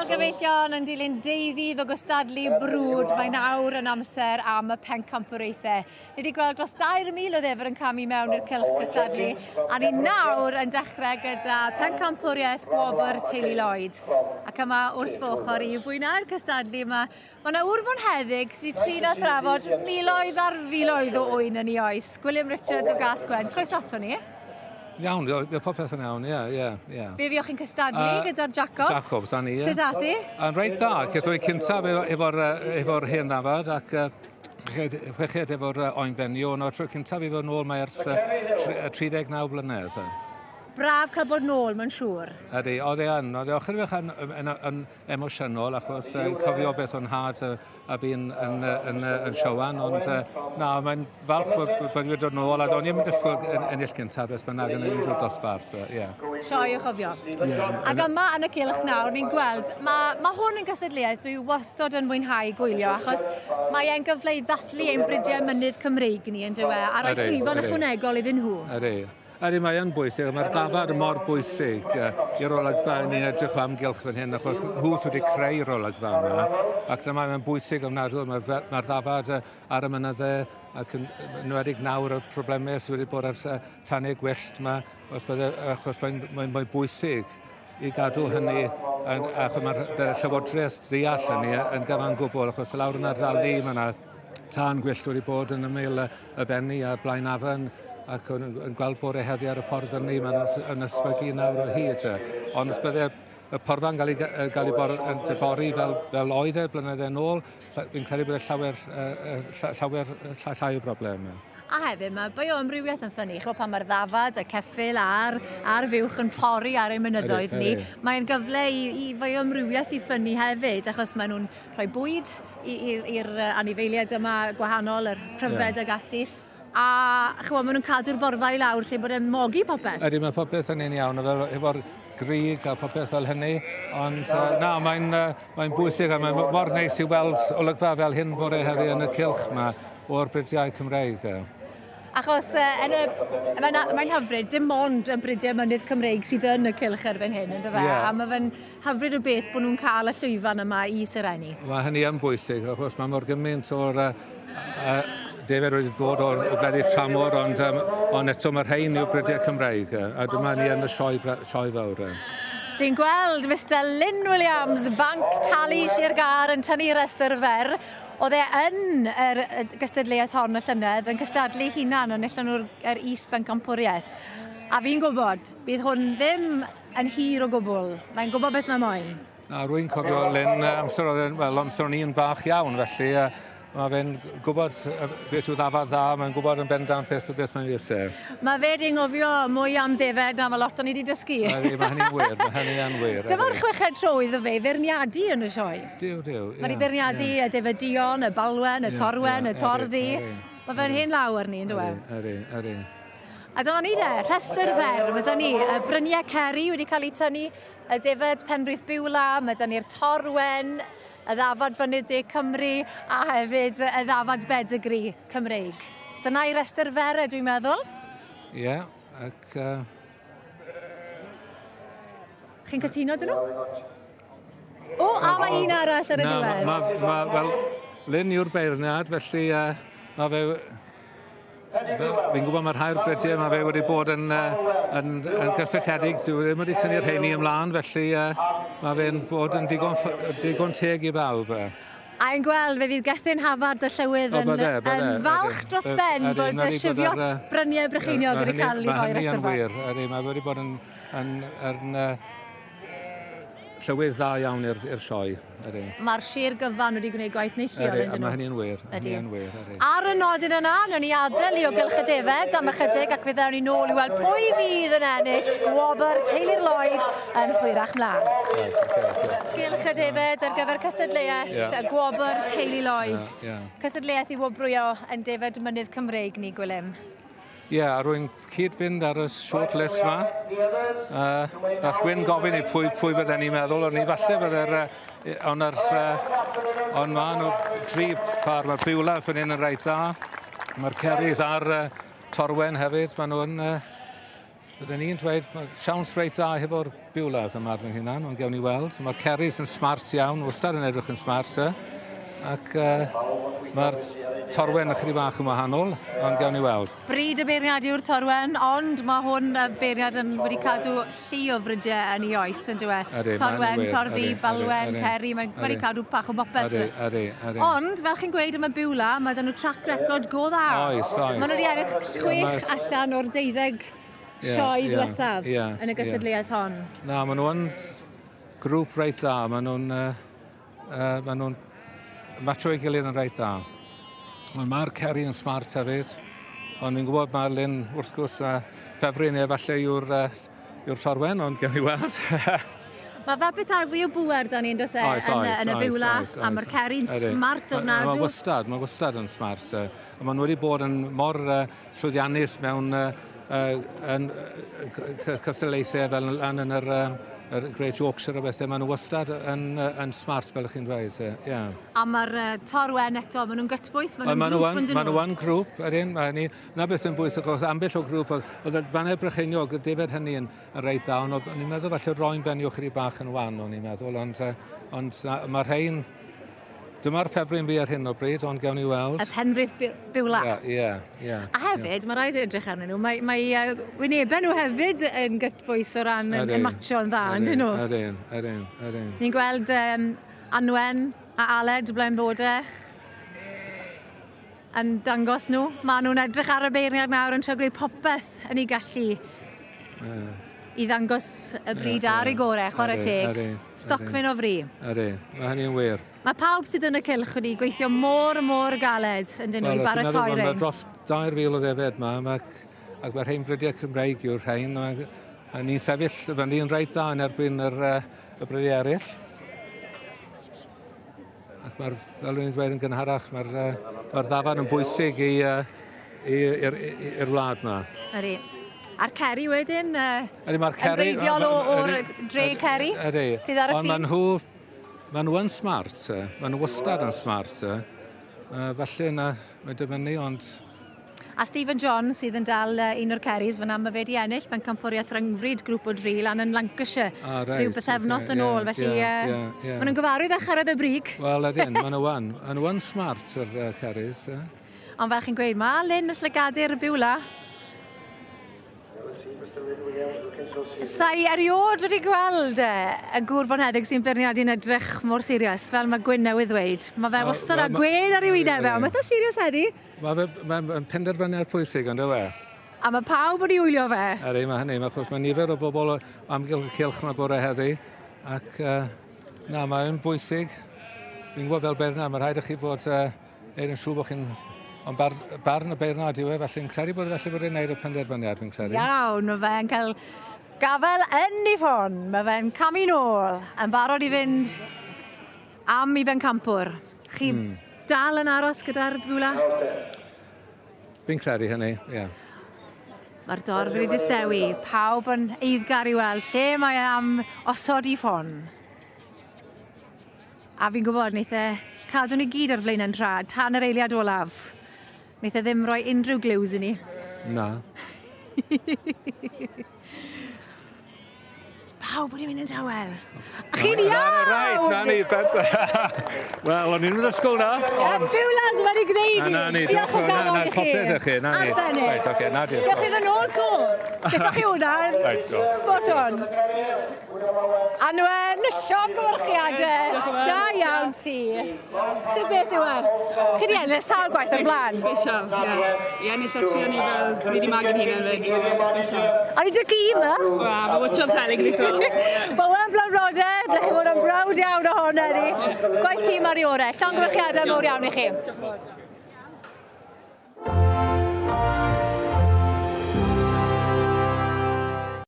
gyfeillion yn dilyn deuddydd o gystadlu brwd. Mae nawr yn amser am y pencampwriaethau. Ni wedi gweld dros 2,000 o ddifr yn camu mewn i'r cylch gystadlu. A ni nawr yn dechrau gyda pencampwriaeth Gwobr Teulu Lloyd. Ac yma wrth ochr i fwynau'r cystadlu yma. Mae yna wrbon heddig sydd trin a thrafod miloedd ar filoedd o wyn yn ei oes. Gwilym Richards o Gas Gwent. Croeso ato ni. Iawn, popeth yn iawn, ie. Fe fiwch chi'n cystadlu gyda'r Jacob? Jacob, da ni, ie. Sut athi? Yn reit dda, gyda'r cyntaf efo'r hen ddafad ac chweched efo'r oenfenio, ond o'r tro cyntaf efo'r nôl mae ers 39 blynedd. Braf cael bod nôl, mae'n siŵr. Ydy, oedd e ochrywch yn emosiynol achos cofio beth o'n had a fi'n yn Sioan, ond mae'n falch bod wedi dod nôl, a do'n i'n disgwyl ennill cyntaf beth bynnag yn unrhyw dosbarth, ie. Sioe o chofio. Ac yma yn y cylch nawr, ni'n gweld, mae hwn yn gysadleuaeth dwi wastod yn mwynhau gwylio, achos mae e'n gyfle i ddathlu ein brydiau mynydd Cymreig ni yn dywe, a rhoi llwyfan ychwanegol iddyn nhw. Ydy, mae yn bwysig, mae'r dafad yn mor bwysig i'r olygfa ni'n edrych am gylch fan hyn, achos hwth wedi creu'r olygfa yma, ac dyma mae'n bwysig ofnadwy, mae'r dafad ar y mynyddau, ac yn enwedig nawr y problemau sydd wedi bod ar tanau gwyllt yma, achos mae'n bwysig i gadw hynny, achos mae'r llywodraeth ddeall hynny yn gyfan gwbl, achos lawr yn ardal ni, mae yna tân gwyllt wedi bod yn ymyl y fenni a blaen afon, ac yn gweld bod e heddi ar y ffordd yn ni, mae'n ysbygu nawr o hyd. Ond os bydde y porfa'n cael ei bori fel oedd e blynyddoedd yn ôl, fi'n credu bod e llai o broblemau. A hefyd, mae bioamrywiaeth yn ffynnu. Chwa pan mae'r ddafad, y ceffyl a'r fuwch yn pori ar ein mynyddoedd ni. Mae'n gyfle i bioamrywiaeth i ffynnu hefyd, achos maen nhw'n rhoi bwyd i'r anifeiliaid yma gwahanol, yr pryfed ag ati. A chwa, maen nhw'n cadw'r borfa i lawr lle bod e'n mogi popeth. Ydy, mae popeth yn un iawn, efo'r grig a popeth fel hynny, ond mae'n bwysig a mae'n mor neis i weld olygfa fel hyn bore heddi yn y cylch yma o'r brydiau Cymreig. Achos mae'n hyfryd, dim ond y brydiau mynydd Cymreig sydd yn y cylch erbyn hyn, ynddo fe? A mae fe'n hyfryd o beth bod nhw'n cael y llwyfan yma i syrenu. Mae hynny yn bwysig, achos mae mor gymaint o'r Defaid wedi bod o'r gwledydd tramor, ond eto mae'r rhain yw brydiau Cymreig, a dyma ni yn y sioe fawr. Dwi'n gweld Mr Lynn Williams, banc talu Sir Gar yn tynnu restr fer. Oedd e yn yr gystadleuaeth hon y llynedd, yn cystadlu hunan yn allan nhw'r is-bencampwriaeth. A fi'n gwybod, bydd hwn ddim yn hir o gwbl. Mae'n gwybod beth mae moyn. Rwy'n cofio Lynn amser o'n i'n fach iawn, felly mae fe'n gwybod beth yw ddafad dda, mae'n gwybod yn bendant beth mae'n fusau. Mae fe di'n ngofio mwy am Defaid na mae lot o'n i wedi dysgu. Mae hynny'n wir. Dyma'r chweched tro iddo fe feirniadu yn y sioe. Diw. Mae di beirniadu y Defaidion, y balwen, y torwen, y torddi. Mae fe'n hen lawr ni, yn dweud. Ydy. A dyma ni de, rhestr fer. Mae da ni y bryniau ceri wedi cael ei tynnu, y Defaid Penrith Biwla, mae da ni'r torwen, y ddafad fynydd De Cymru, a hefyd y ddafad Bedigri Cymreig. Dyna i restr fer, dwi'n meddwl. Ie, ac... Chi'n cytuno dyn nhw? O, a mae un arall ar y diwedd. Wel, Lynn yw'r beirniad, felly mae fe... Fi'n gwybod mae'r rhai'r brydiau, mae fe wedi bod yn gysylltiedig, dwi ddim wedi tynnu'r rheini ymlaen, felly mae fe'n bod yn digon teg i bawb. A yn gweld, fe fydd gethin hafard y llywydd yn falch dros ben bod y sifiot bryniau brycheiniog wedi cael ei rhoi restr fer. Mae wedi bod yn llywydd dda iawn i'r sioe. Mae'r sir gyfan wedi gwneud gwaith neithiol yn dyn nhw. Mae hynny'n wir. Ar y nodyn yna, nhw'n ni adael i o gylch y Defaid am ychydig ac fydd ewn ni nôl i weld pwy fydd yn ennill Gwobr Teulu Lloyd yn hwyrach mlaen. Gylch y Defaid ar gyfer cystadleuaeth y Gwobr Teulu Lloyd. Cystadleuaeth i wobrwyo yn Defaid mynydd Cymreig ni, Gwilym. Ie, a rwy'n cyd-fynd ar y short list yma. Nath Gwyn gofyn i pwy bydden ni'n meddwl, ond ni falle bydde'r... Ond ma'n o tri par, mae'r Biwlas fan hyn yn reit dda. Mae'r Ceris a'r Torwen hefyd, maen nhw'n Byddwn ni'n dweud, siawns reit dda hefo'r biwlas yma ar fy hunan, ond gewn ni weld. Mae'r cerries yn smart iawn, wastad yn edrych yn smart. Ac mae'r torwen ychydig bach yn wahanol, ond gewn ni weld. Bryd y beirniad yw'r torwen, ond mae hwn y beirniad yn wedi cadw llu o frydiau yn ei oes, yn dwi? Torwen, torddi, balwen, ceri, mae wedi cadw bach o bopeth. Ond, fel chi'n gweud am y biwla, mae dyn nhw track record go dda. Oes. Mae nhw wedi ennill 6 allan o'r 12 sioe ddiwethaf yn y gystadleuaeth hon. Na, maen nhw'n grŵp reit dda. Maen nhw'n matcho ei gilydd yn reit dda. Mae'r ceri yn smart hefyd. Ond ni'n gwybod mae Lyn, wrth gwrs, ffefryn neu falle yw'r torwen, ond gewn ni weld. Mae fe beth ar fwy o bwer da ni'n dos yn y biwla, a mae'r ceri'n smart ofnadw. Mae wastad yn smart. Maen nhw wedi bod yn mor llwyddiannus mewn cystadlaethau fel yn yr Great Yorkshire o bethau. Maen nhw wastad yn smart fel ych chi'n dweud. A mae'r torwen eto, maen nhw'n gytbwys, maen nhw'n grŵp. Na beth yn bwysig, ambell o grŵp. Oedd y bannau brycheiniog, y defed hynny yn reit dda, ond ni'n meddwl falle roi'n benio chydig bach yn wan, o'n i'n meddwl. Ond mae'r rhain... Dyma'r ffefryn fi ar hyn o bryd, ond gewn ni weld. Y penfrydd biwla. A hefyd, mae rhaid edrych arnyn nhw. Mae wynebau nhw hefyd yn gytbwys o ran yn matcho yn dda, yndyn nhw? Ydyn. Ni'n gweld Anwen a Aled blaen bodau yn dangos nhw. Mae nhw'n edrych ar y beirniad nawr yn trio greu popeth yn ei gallu i ddangos y bryd ar ei gorau, chwarae teg. Stocfyn o fri. Mae hynny'n wir. Mae pawb sydd yn y cylch wedi gweithio mor galed yn dyn nhw i baratoi rhain. Mae dros 2,000 o ddefed yma, ac mae'r rhain brydiau Cymreig yw'r rhain. Ni'n sefyll, ni'n reit dda yn erbyn y brydiau eraill. Ac fel ni'n dweud yn gynharach, mae'r ddafad yn bwysig i'r wlad yma. Ydy. A'r ceri wedyn, yn reiddiol o'r dre ceri sydd ar y ffin. Maen nhw yn smart, maen nhw wastad yn smart. Falle yna, mae dibynnu, ond... A Stephen John, sydd yn dal un o'r ceris, fyna mae fe di ennill, mae'n campwriaeth rhyngfryd grŵp o dri lan yn Lancashire, rhyw bythefnos yn ôl, felly maen nhw'n gyfarwydd a chyrraedd y brig. Wel, ydyn, maen nhw yn smart yr ceris. Ond fel chi'n gweud, mae Lyn y llygadur y biwla. Sai eriod wedi gweld y gŵr bonheddig sy'n beirniadu'n edrych mor sirius, fel mae Gwyn newydd ddweud. Mae fe wastad â gwên ar ei wyneb fe, mae fe sirius heddi. Mae'n penderfyniad pwysig, ond yw e? A mae pawb wedi wylio fe. Ydy, mae hynny, mae nifer o bobl amgylch cilch mae bore heddi. Ac mae'n bwysig. Fi'n gwybod fel beirniad, mae rhaid i chi fod neud yn siŵr bod chi'n... Ond barn y beirniad yw e, felly'n credu bod e'n neud y penderfyniad, fi'n credu. Iawn, mae fe'n cael gafel yn ei ffon. Mae fe'n camu nôl, yn barod i fynd am i bencampwr. Chi dal yn aros gyda'r biwla? Fi'n credu hynny, ie. Mae'r dorf wedi distewi, pawb yn eiddgar i weld lle mae am osod i ffon. A fi'n gwybod, wneith e cadw ni gyd ar flaen yn trad, tan yr eiliad olaf. Wneith e ddim rhoi unrhyw gliws i ni. Na. Pawb wedi mynd yn tawel. A chi'n iawn! Rhaid, na ni. Wel, o'n i'n mynd ysgol na. Biwlas wedi gwneud i. Na ni, diolch o gafon i chi. Arbennig. Reit, oce, na diolch. Diolch iddyn nhw'n to. Beth o'ch chi hwnna? Spot on. Anwen, sioc o warchiadau. Da iawn ti. So beth yw e? Chi di ennill sawl gwaith o'r blaen? Special, ie. I ennill o tri o'n i fel, ni di magu hi'n ennill. Special. O'n i dy gi yma? Wel, mae watcho'r telig ni ffil. Wel, yn blawdrodau, dych chi fod yn brawd iawn o hwnna ni. Gwaith tîm ar i orau, llongyfarchiadau mawr iawn i chi.